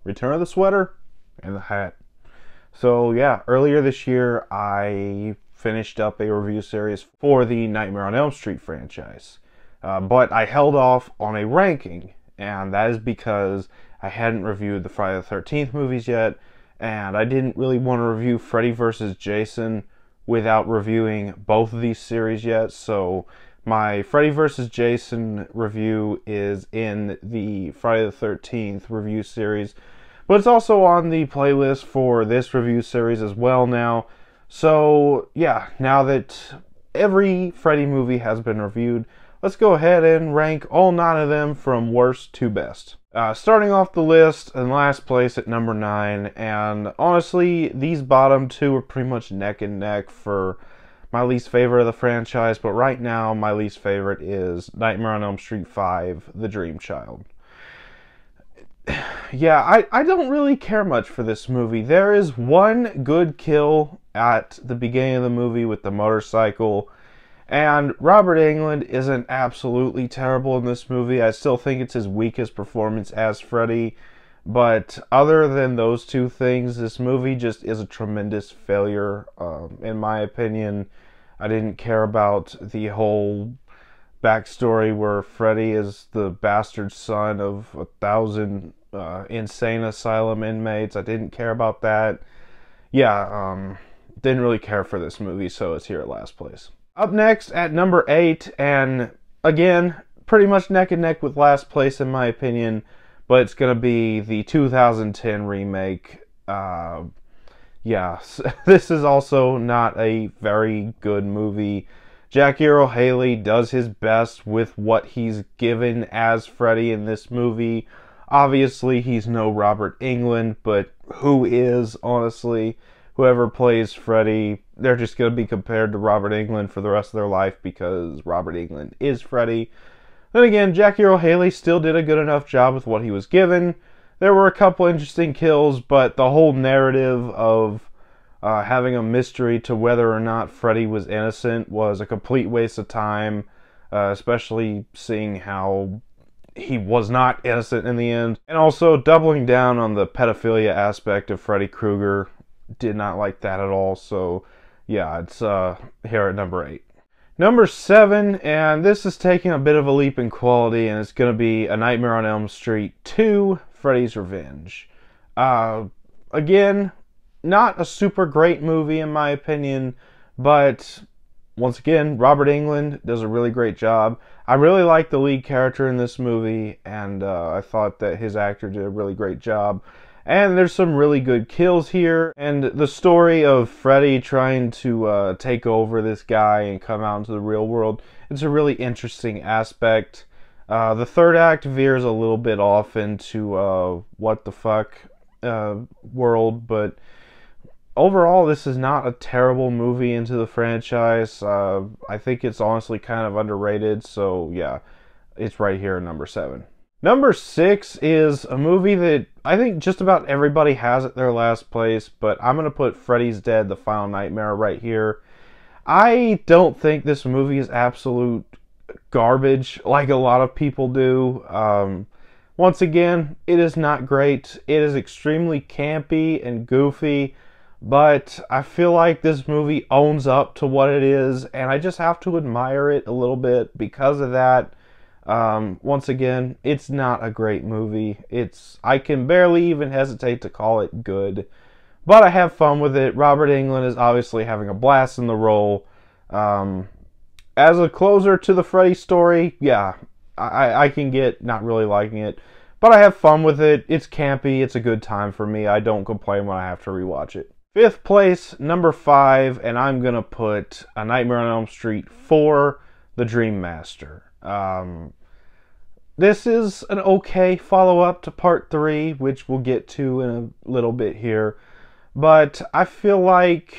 Return of the Sweater and the Hat. So yeah, earlier this year I finished up a review series for the Nightmare on Elm Street franchise. But I held off on a ranking, and that is because I hadn't reviewed the Friday the 13th movies yet, and I didn't really want to review Freddy vs. Jason without reviewing both of these series yet. So my Freddy vs. Jason review is in the Friday the 13th review series, but it's also on the playlist for this review series as well now. So yeah, now that every Freddy movie has been reviewed, let's go ahead and rank all 9 of them from worst to best. Starting off the list, in last place at number 9, and honestly, these bottom 2 are pretty much neck and neck for my least favorite of the franchise, but right now, my least favorite is Nightmare on Elm Street 5, The Dream Child. Yeah, I don't really care much for this movie. There is one good kill at the beginning of the movie with the motorcycle, and Robert Englund isn't absolutely terrible in this movie. I still think it's his weakest performance as Freddy, but other than those 2 things, this movie just is a tremendous failure, in my opinion. I didn't care about the whole backstory where Freddy is the bastard son of 1,000 insane asylum inmates. I didn't care about that. Yeah, didn't really care for this movie, so it's here at last place. Up next at number 8, and again, pretty much neck and neck with last place in my opinion, but it's going to be the 2010 remake. Yeah, this is also not a very good movie. Jackie Earle Haley does his best with what he's given as Freddy in this movie. Obviously, he's no Robert Englund, but who is, honestly? Whoever plays Freddy, they're just going to be compared to Robert Englund for the rest of their life because Robert Englund is Freddy. Then again, Jackie Earle Haley still did a good enough job with what he was given. There were a couple interesting kills, but the whole narrative of having a mystery to whether or not Freddy was innocent was a complete waste of time, especially seeing how he was not innocent in the end. And also doubling down on the pedophilia aspect of Freddy Krueger. Did not like that at all, so yeah, it's here at number 8. Number 7, and this is taking a bit of a leap in quality, and it's going to be A Nightmare on Elm Street 2, Freddys Revenge. Again, not a super great movie in my opinion, but once again, Robert Englund does a really great job. I really like the lead character in this movie, and I thought that his actor did a really great job. And there's some really good kills here, and the story of Freddy trying to take over this guy and come out into the real world, it's a really interesting aspect. The third act veers a little bit off into what the fuck world, but overall this is not a terrible movie into the franchise. I think it's honestly kind of underrated, so yeah, it's right here at number 7. Number 6 is a movie that I think just about everybody has at their last place, but I'm going to put Freddys Dead, The Final Nightmare right here. I don't think this movie is absolute garbage like a lot of people do. Once again, it is not great. It is extremely campy and goofy, but I feel like this movie owns up to what it is, and I just have to admire it a little bit because of that. Once again, it's not a great movie. I can barely even hesitate to call it good, but I have fun with it. Robert Englund is obviously having a blast in the role. As a closer to the Freddy story, yeah, I can get not really liking it, but I have fun with it. It's campy. It's a good time for me. I don't complain when I have to rewatch it. 5th place, number 5, and I'm gonna put A Nightmare on Elm Street 4, The Dream Master. This is an okay follow-up to Part 3, which we'll get to in a little bit here. But I feel like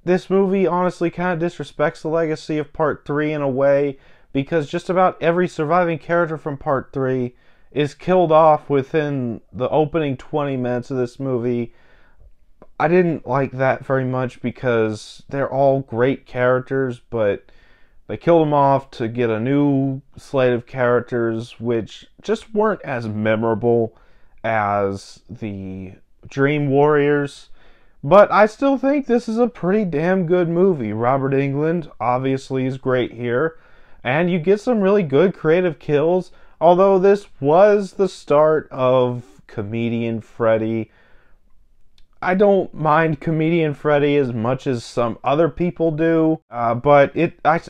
this movie honestly kind of disrespects the legacy of Part 3 in a way, because just about every surviving character from Part 3 is killed off within the opening 20 minutes of this movie. I didn't like that very much because they're all great characters, but they killed them off to get a new slate of characters which just weren't as memorable as the Dream Warriors, but I still think this is a pretty damn good movie. Robert Englund obviously is great here, and you get some really good creative kills, although this was the start of comedian Freddy. I don't mind comedian Freddy as much as some other people do, but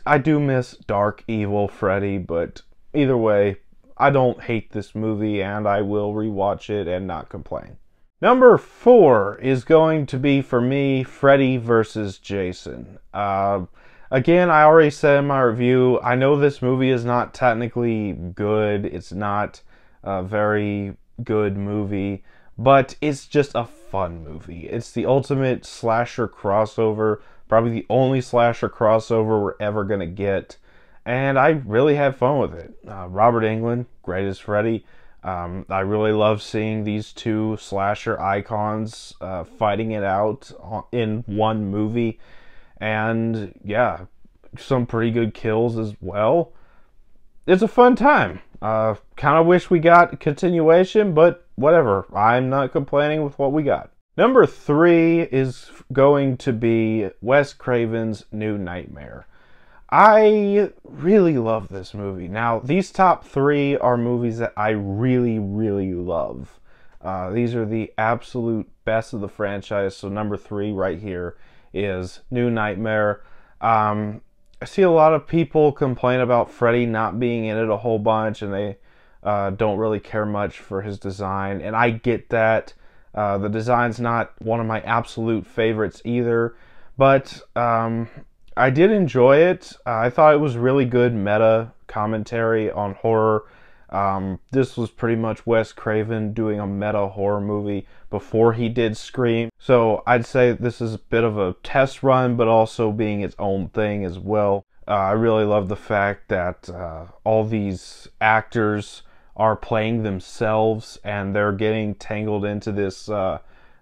I do miss dark, evil Freddy, but either way, I don't hate this movie, and I will rewatch it and not complain. Number 4 is going to be, for me, Freddy vs. Jason. Again, I already said in my review, I know this movie is not technically good. It's not a very good movie, but it's just a fun movie. It's the ultimate slasher crossover, probably the only slasher crossover we're ever going to get, and I really have fun with it. Robert Englund, great as Freddy. I really love seeing these two slasher icons fighting it out in one movie, and yeah, some pretty good kills as well. It's a fun time. Kind of wish we got a continuation, but whatever. I'm not complaining with what we got. Number 3 is going to be Wes Craven's New Nightmare. I really love this movie. Now, these top 3 are movies that I really, really love. These are the absolute best of the franchise, so number 3 right here is New Nightmare. I see a lot of people complain about Freddy not being in it a whole bunch, and they don't really care much for his design, and I get that. The design's not one of my absolute favorites either, but I did enjoy it. I thought it was really good meta commentary on horror. This was pretty much Wes Craven doing a meta horror movie before he did Scream. So I'd say this is a bit of a test run, but also being its own thing as well. I really love the fact that all these actors are playing themselves, and they're getting tangled into this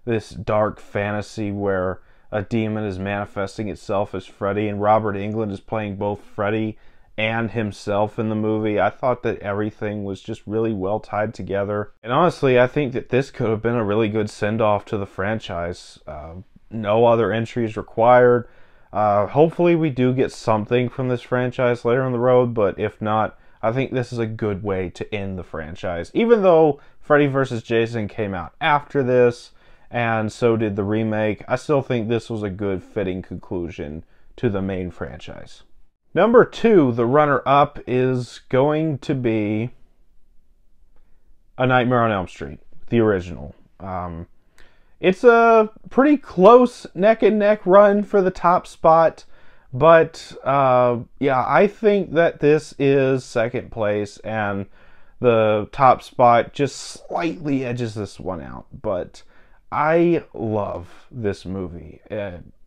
this dark fantasy where a demon is manifesting itself as Freddy, and Robert Englund is playing both Freddy and himself in the movie. I thought that everything was just really well tied together. And honestly, I think that this could have been a really good send-off to the franchise. No other entries required. Hopefully we do get something from this franchise later on the road, but if not, I think this is a good way to end the franchise. Even though Freddy vs. Jason came out after this, and so did the remake, I still think this was a good fitting conclusion to the main franchise. Number 2, the runner-up, is going to be A Nightmare on Elm Street, the original. It's a pretty close neck-and-neck run for the top spot, but yeah, I think that this is second place, and the top spot just slightly edges this one out, but I love this movie.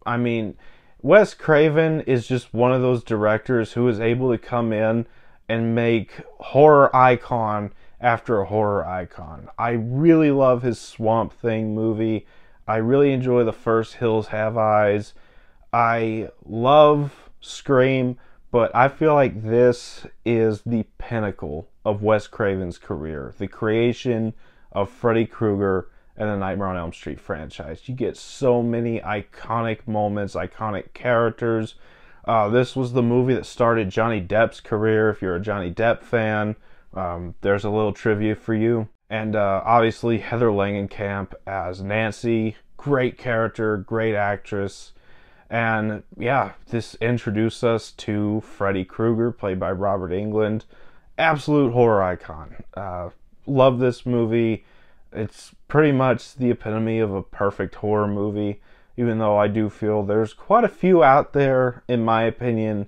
I mean, Wes Craven is just one of those directors who is able to come in and make horror icon after horror icon. I really love his Swamp Thing movie. I really enjoy the first Hills Have Eyes. I love Scream, but I feel like this is the pinnacle of Wes Craven's career. The creation of Freddy Krueger and the Nightmare on Elm Street franchise. You get so many iconic moments, iconic characters. This was the movie that started Johnny Depp's career. If you're a Johnny Depp fan, there's a little trivia for you. And obviously Heather Langenkamp as Nancy. Great character, great actress. And yeah, this introduced us to Freddy Krueger, played by Robert Englund. Absolute horror icon. Love this movie. It's pretty much the epitome of a perfect horror movie, even though I do feel there's quite a few out there, in my opinion.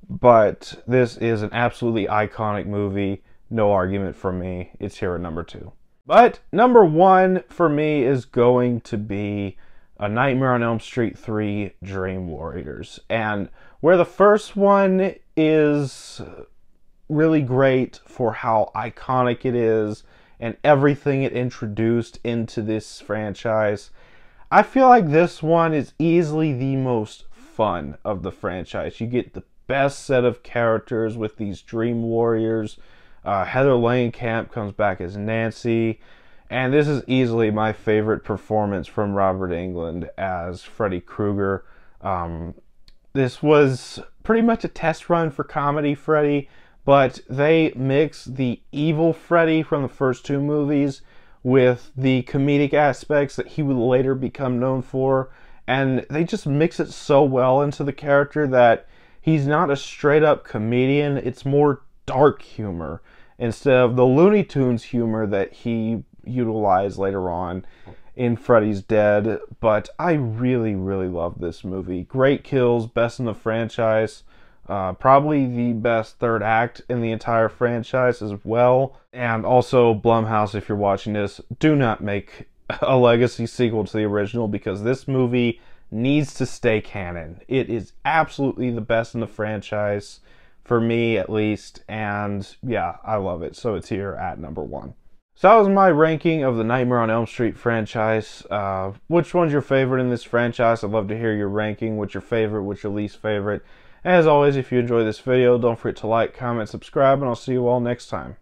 But this is an absolutely iconic movie. No argument from me. It's here at number 2. But number 1 for me is going to be A Nightmare on Elm Street 3 Dream Warriors. And where the first one is really great for how iconic it is and everything it introduced into this franchise, I feel like this one is easily the most fun of the franchise. You get the best set of characters with these Dream Warriors. Heather Langenkamp comes back as Nancy, And this is easily my favorite performance from Robert Englund as Freddy Krueger. This was pretty much a test run for comedy Freddy, but they mix the evil Freddy from the first two movies with the comedic aspects that he would later become known for, and they just mix it so well into the character that he's not a straight up comedian. It's more dark humor instead of the Looney Tunes humor that he utilized later on in Freddys Dead. But I really, really love this movie. Great kills, best in the franchise. Probably the best third act in the entire franchise as well. And also, Blumhouse, if you're watching this, do not make a legacy sequel to the original, because this movie needs to stay canon. It is absolutely the best in the franchise, for me at least, and yeah, I love it. So it's here at number 1. So that was my ranking of the Nightmare on Elm Street franchise. Which one's your favorite in this franchise? I'd love to hear your ranking. What's your favorite? What's your least favorite? As always, if you enjoy this video, don't forget to like, comment, subscribe, and I'll see you all next time.